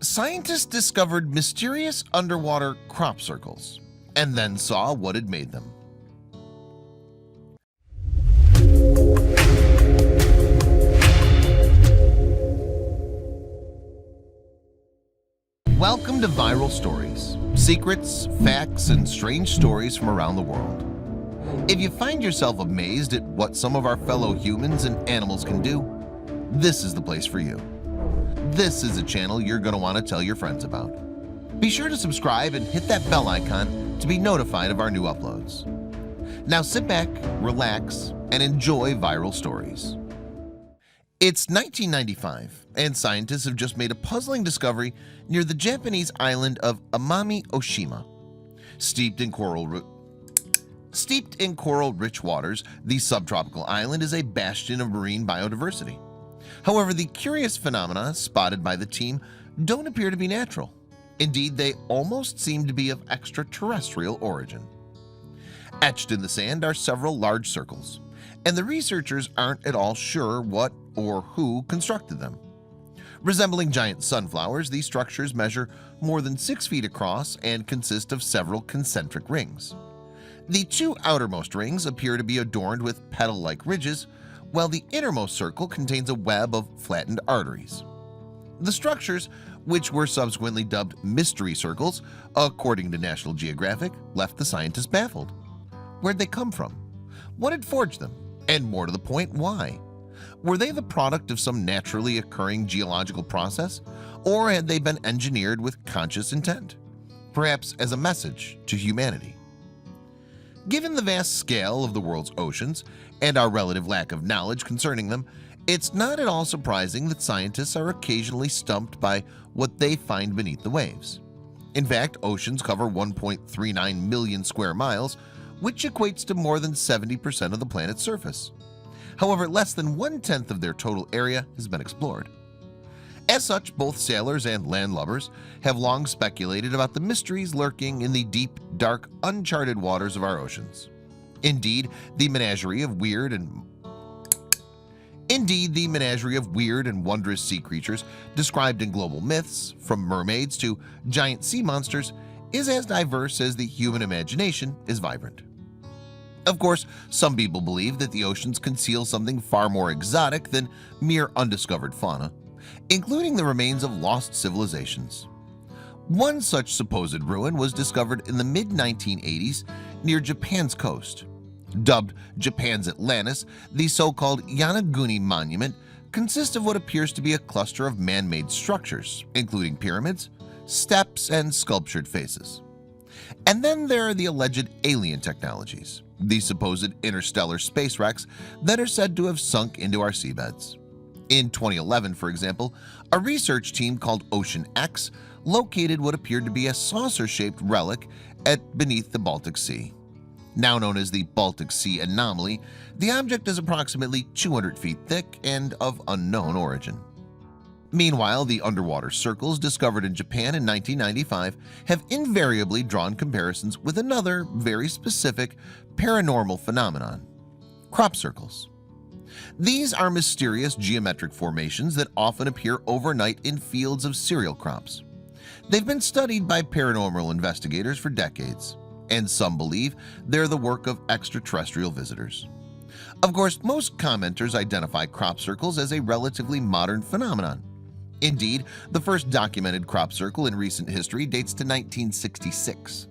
Scientists discovered mysterious underwater crop circles and then saw what had made them. Welcome to Viral Stories, secrets, facts, and strange stories from around the world. If you find yourself amazed at what some of our fellow humans and animals can do, this is the place for you. This is a channel you're going to want to tell your friends about. Be sure to subscribe and hit that bell icon to be notified of our new uploads. Now sit back, relax, and enjoy Viral Stories. It's 1995, and scientists have just made a puzzling discovery near the Japanese island of Amami Oshima. Steeped in coral-rich waters, the subtropical island is a bastion of marine biodiversity. However, the curious phenomena spotted by the team don't appear to be natural. Indeed, they almost seem to be of extraterrestrial origin. Etched in the sand are several large circles, and the researchers aren't at all sure what or who constructed them. Resembling giant sunflowers, these structures measure more than 6 feet across and consist of several concentric rings. The two outermost rings appear to be adorned with petal-like ridges, while the innermost circle contains a web of flattened arteries. The structures, which were subsequently dubbed mystery circles, according to National Geographic, left the scientists baffled. Where'd they come from? What had forged them? And more to the point, why? Were they the product of some naturally occurring geological process, or had they been engineered with conscious intent, perhaps as a message to humanity? Given the vast scale of the world's oceans and our relative lack of knowledge concerning them, it's not at all surprising that scientists are occasionally stumped by what they find beneath the waves. In fact, oceans cover 1.39 million square miles, which equates to more than 70% of the planet's surface. However, less than 1/10 of their total area has been explored. As such, both sailors and landlubbers have long speculated about the mysteries lurking in the deep, dark, uncharted waters of our oceans. Indeed, the menagerie of weird and wondrous sea creatures described in global myths, from mermaids to giant sea monsters, is as diverse as the human imagination is vibrant. Of course, some people believe that the oceans conceal something far more exotic than mere undiscovered fauna, including the remains of lost civilizations. One such supposed ruin was discovered in the mid-1980s near Japan's coast. Dubbed Japan's Atlantis, the so-called Yonaguni Monument consists of what appears to be a cluster of man-made structures, including pyramids, steps, and sculptured faces. And then there are the alleged alien technologies, the supposed interstellar space wrecks that are said to have sunk into our seabeds. In 2011, for example, a research team called Ocean X located what appeared to be a saucer-shaped relic beneath the Baltic Sea. Now known as the Baltic Sea Anomaly, the object is approximately 200 feet thick and of unknown origin. Meanwhile, the underwater circles discovered in Japan in 1995 have invariably drawn comparisons with another very specific paranormal phenomenon: crop circles. These are mysterious geometric formations that often appear overnight in fields of cereal crops. They've been studied by paranormal investigators for decades, and some believe they're the work of extraterrestrial visitors. Of course, most commenters identify crop circles as a relatively modern phenomenon. Indeed, the first documented crop circle in recent history dates to 1966.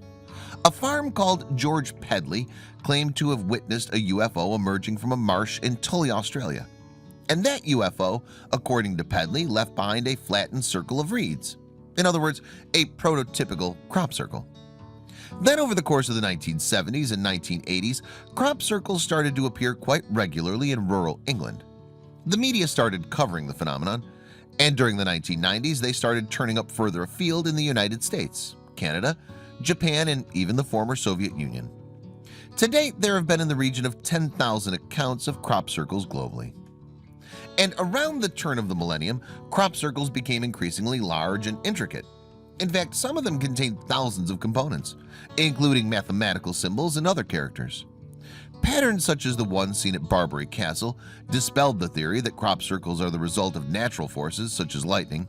A farm called George Pedley claimed to have witnessed a UFO emerging from a marsh in Tully, Australia. And that UFO, according to Pedley, left behind a flattened circle of reeds. In other words, a prototypical crop circle. Then over the course of the 1970s and 1980s, crop circles started to appear quite regularly in rural England. The media started covering the phenomenon, and during the 1990s they started turning up further afield in the United States, Canada, Japan, and even the former Soviet Union. To date, there have been in the region of 10,000 accounts of crop circles globally. And around the turn of the millennium, crop circles became increasingly large and intricate. In fact, some of them contain thousands of components, including mathematical symbols and other characters. Patterns such as the one seen at Barbary Castle dispelled the theory that crop circles are the result of natural forces such as lightning.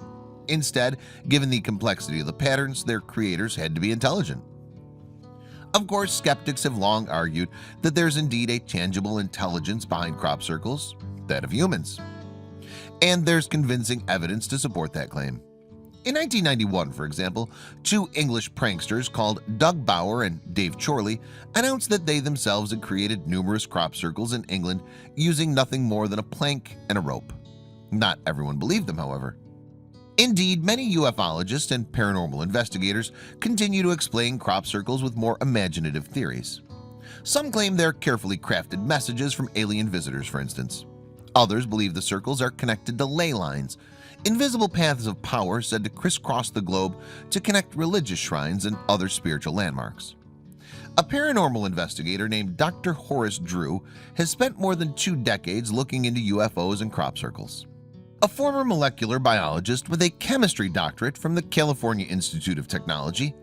Instead, given the complexity of the patterns, their creators had to be intelligent. Of course, skeptics have long argued that there's indeed a tangible intelligence behind crop circles, that of humans. And there's convincing evidence to support that claim. In 1991, for example, two English pranksters called Doug Bauer and Dave Chorley announced that they themselves had created numerous crop circles in England using nothing more than a plank and a rope. Not everyone believed them, however. Indeed, many ufologists and paranormal investigators continue to explain crop circles with more imaginative theories. Some claim they're carefully crafted messages from alien visitors, for instance. Others believe the circles are connected to ley lines, invisible paths of power said to crisscross the globe to connect religious shrines and other spiritual landmarks. A paranormal investigator named Dr. Horace Drew has spent more than 2 decades looking into UFOs and crop circles. A former molecular biologist with a chemistry doctorate from the California Institute of Technology,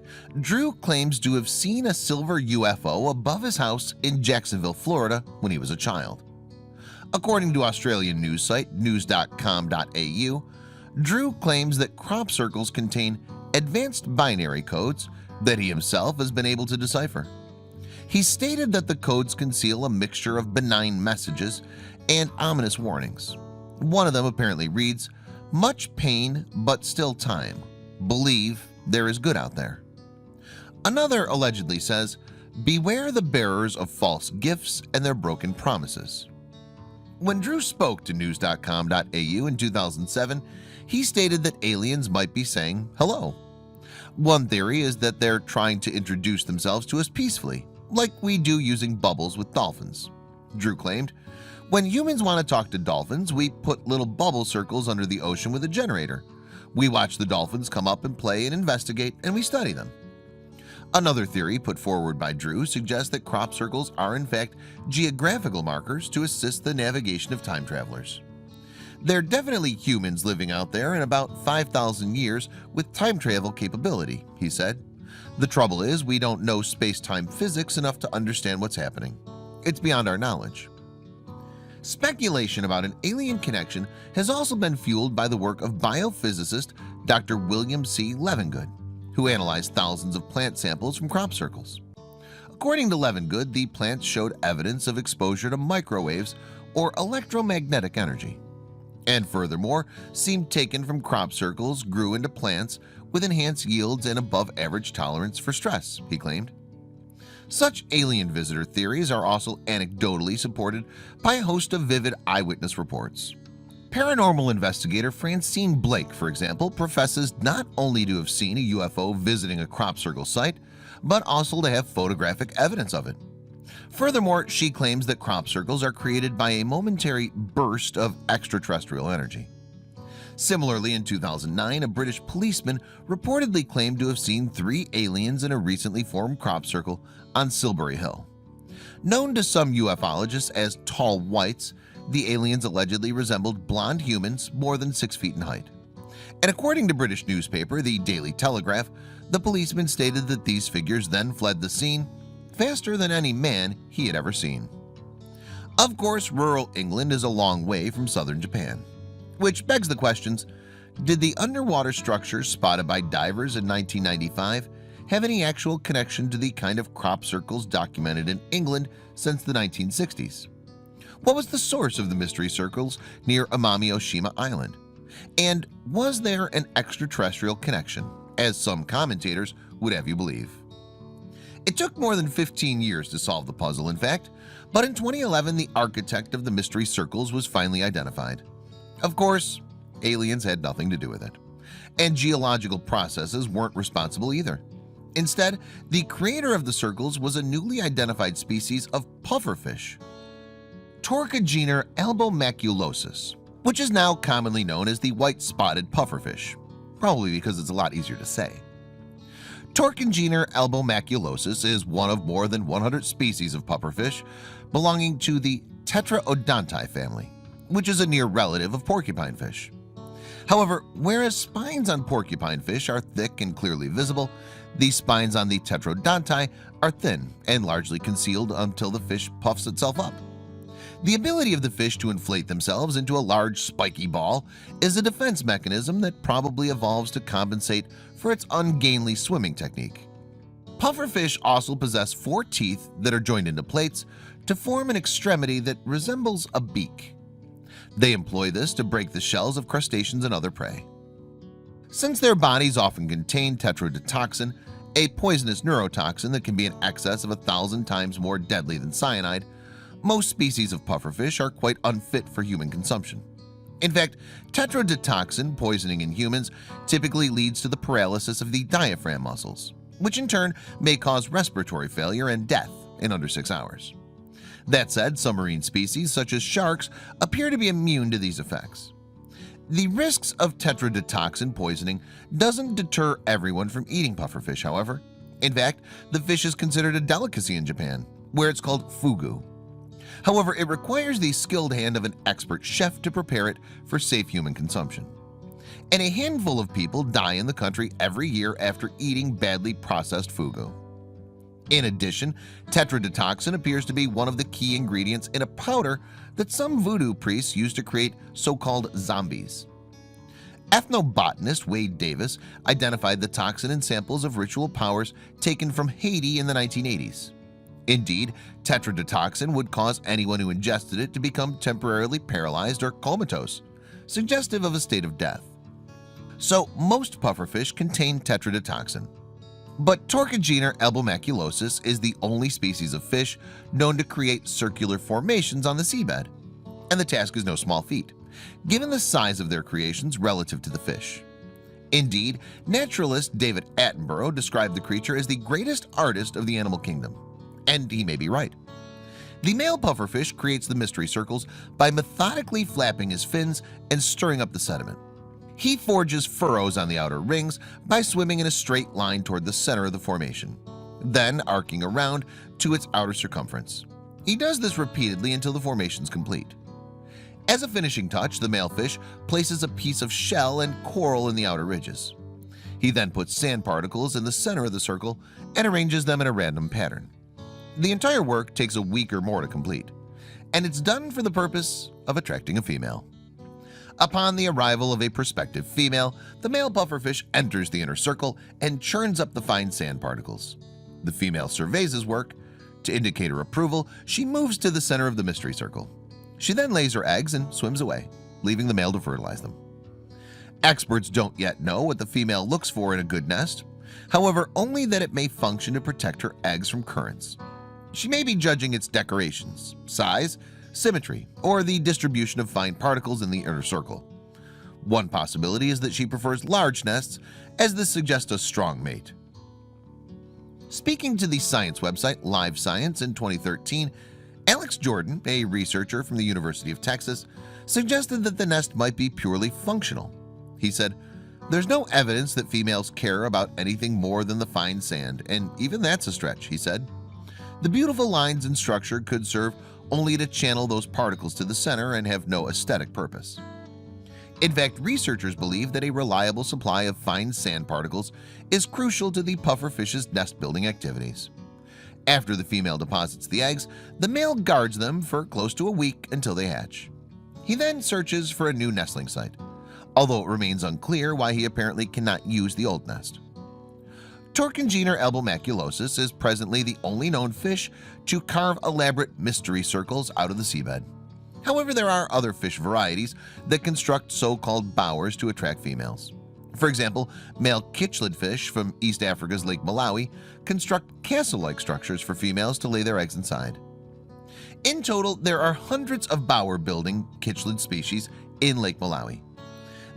Drew claims to have seen a silver UFO above his house in Jacksonville, Florida when he was a child. According to Australian news site news.com.au, Drew claims that crop circles contain advanced binary codes that he himself has been able to decipher. He stated that the codes conceal a mixture of benign messages and ominous warnings. One of them apparently reads, "Much pain, but still time. Believe there is good out there." Another allegedly says, "Beware the bearers of false gifts and their broken promises." When Drew spoke to news.com.au in 2007, he stated that aliens might be saying hello. One theory is that they're trying to introduce themselves to us peacefully, like we do using bubbles with dolphins. Drew claimed, "When humans want to talk to dolphins, we put little bubble circles under the ocean with a generator. We watch the dolphins come up and play and investigate, and we study them." Another theory put forward by Drew suggests that crop circles are in fact geographical markers to assist the navigation of time travelers. They're definitely humans living out there in about 5,000 years with time travel capability, he said. The trouble is we don't know space-time physics enough to understand what's happening. It's beyond our knowledge. Speculation about an alien connection has also been fueled by the work of biophysicist Dr. William C. Levengood, who analyzed thousands of plant samples from crop circles. According to Levengood, the plants showed evidence of exposure to microwaves or electromagnetic energy, and furthermore, seed taken from crop circles grew into plants with enhanced yields and above-average tolerance for stress, he claimed. Such alien visitor theories are also anecdotally supported by a host of vivid eyewitness reports. Paranormal investigator Francine Blake, for example, professes not only to have seen a UFO visiting a crop circle site, but also to have photographic evidence of it. Furthermore, she claims that crop circles are created by a momentary burst of extraterrestrial energy. Similarly, in 2009, a British policeman reportedly claimed to have seen 3 aliens in a recently formed crop circle on Silbury Hill. Known to some ufologists as tall whites, the aliens allegedly resembled blonde humans more than 6 feet in height. And according to British newspaper The Daily Telegraph, the policeman stated that these figures then fled the scene faster than any man he had ever seen. Of course, rural England is a long way from southern Japan, which begs the questions, did the underwater structures spotted by divers in 1995 have any actual connection to the kind of crop circles documented in England since the 1960s? What was the source of the mystery circles near Amami Oshima Island? And was there an extraterrestrial connection, as some commentators would have you believe? It took more than 15 years to solve the puzzle, in fact, but in 2011 the architect of the mystery circles was finally identified. Of course, aliens had nothing to do with it, and geological processes weren't responsible either. Instead, the creator of the circles was a newly identified species of pufferfish, Torquegener albomaculosus, which is now commonly known as the white-spotted pufferfish, probably because it's a lot easier to say. Torquegener albomaculosus is one of more than 100 species of pufferfish belonging to the Tetraodonti family, which is a near relative of porcupine fish. However, whereas spines on porcupine fish are thick and clearly visible, the spines on the Tetraodonti are thin and largely concealed until the fish puffs itself up. The ability of the fish to inflate themselves into a large spiky ball is a defense mechanism that probably evolves to compensate for its ungainly swimming technique. Pufferfish also possess 4 teeth that are joined into plates to form an extremity that resembles a beak. They employ this to break the shells of crustaceans and other prey. Since their bodies often contain tetrodotoxin, a poisonous neurotoxin that can be in excess of 1,000 times more deadly than cyanide, most species of pufferfish are quite unfit for human consumption. In fact, tetrodotoxin poisoning in humans typically leads to the paralysis of the diaphragm muscles, which in turn may cause respiratory failure and death in under 6 hours. That said, some marine species such as sharks appear to be immune to these effects. The risks of tetrodotoxin poisoning doesn't deter everyone from eating pufferfish, however. In fact, the fish is considered a delicacy in Japan, where it's called fugu. However, it requires the skilled hand of an expert chef to prepare it for safe human consumption. And a handful of people die in the country every year after eating badly processed fugu. In addition, tetrodotoxin appears to be one of the key ingredients in a powder that some voodoo priests use to create so-called zombies. Ethnobotanist Wade Davis identified the toxin in samples of ritual powers taken from Haiti in the 1980s. Indeed, tetrodotoxin would cause anyone who ingested it to become temporarily paralyzed or comatose, suggestive of a state of death. So most pufferfish contain tetrodotoxin. But Torquegener albomaculosus is the only species of fish known to create circular formations on the seabed. And the task is no small feat, given the size of their creations relative to the fish. Indeed, naturalist David Attenborough described the creature as the greatest artist of the animal kingdom. And he may be right. The male pufferfish creates the mystery circles by methodically flapping his fins and stirring up the sediment. He forges furrows on the outer rings by swimming in a straight line toward the center of the formation, then arcing around to its outer circumference. He does this repeatedly until the formation is complete. As a finishing touch, the male fish places a piece of shell and coral in the outer ridges. He then puts sand particles in the center of the circle and arranges them in a random pattern. The entire work takes a week or more to complete, and it's done for the purpose of attracting a female. Upon the arrival of a prospective female, the male pufferfish enters the inner circle and churns up the fine sand particles. The female surveys his work. To indicate her approval, she moves to the center of the mystery circle. She then lays her eggs and swims away, leaving the male to fertilize them. Experts don't yet know what the female looks for in a good nest, however, only that it may function to protect her eggs from currents. She may be judging its decorations, size, symmetry, or the distribution of fine particles in the inner circle. One possibility is that she prefers large nests, as this suggests a strong mate. Speaking to the science website Live Science in 2013, Alex Jordan, a researcher from the University of Texas, suggested that the nest might be purely functional. He said, "There's no evidence that females care about anything more than the fine sand, and even that's a stretch," he said. "The beautiful lines and structure could serve only to channel those particles to the center and have no aesthetic purpose." In fact, researchers believe that a reliable supply of fine sand particles is crucial to the pufferfish's nest-building activities. After the female deposits the eggs, the male guards them for close to a week until they hatch. He then searches for a new nestling site, although it remains unclear why he apparently cannot use the old nest. Torquegener albomaculosus is presently the only known fish to carve elaborate mystery circles out of the seabed. However, there are other fish varieties that construct so-called bowers to attract females. For example, male kitchlid fish from East Africa's Lake Malawi construct castle-like structures for females to lay their eggs inside. In total, there are hundreds of bower-building kitchlid species in Lake Malawi.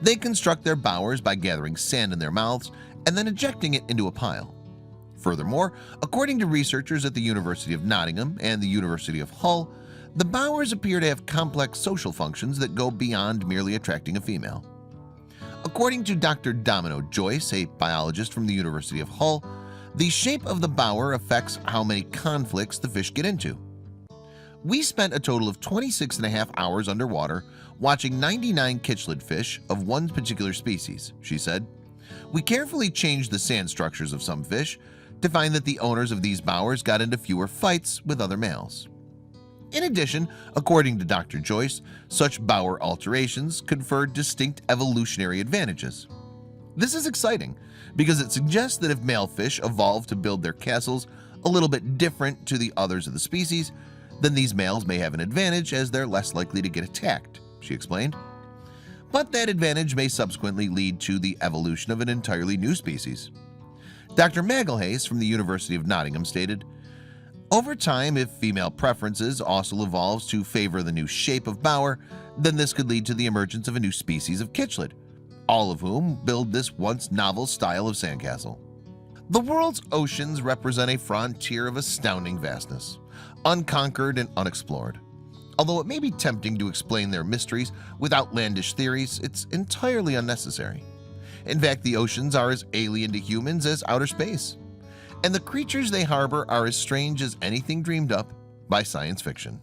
They construct their bowers by gathering sand in their mouths and then ejecting it into a pile. Furthermore, according to researchers at the University of Nottingham and the University of Hull, the bowers appear to have complex social functions that go beyond merely attracting a female. According to Dr. Domino Joyce, a biologist from the University of Hull, the shape of the bower affects how many conflicts the fish get into. "We spent a total of 26.5 hours underwater watching 99 kitchlid fish of one particular species," she said. "We carefully changed the sand structures of some fish to find that the owners of these bowers got into fewer fights with other males." In addition, according to Dr. Joyce, such bower alterations confer distinct evolutionary advantages. This is exciting because it suggests that if male fish evolved to build their castles a little bit different to the others of the species, then these males may have an advantage as they're less likely to get attacked, she explained. But that advantage may subsequently lead to the evolution of an entirely new species. Dr. Magalhaes from the University of Nottingham stated, "Over time, if female preferences also evolves to favor the new shape of bower, then this could lead to the emergence of a new species of kitchlid, all of whom build this once novel style of sandcastle." The world's oceans represent a frontier of astounding vastness, unconquered and unexplored. Although it may be tempting to explain their mysteries with outlandish theories, it's entirely unnecessary. In fact, the oceans are as alien to humans as outer space, and the creatures they harbor are as strange as anything dreamed up by science fiction.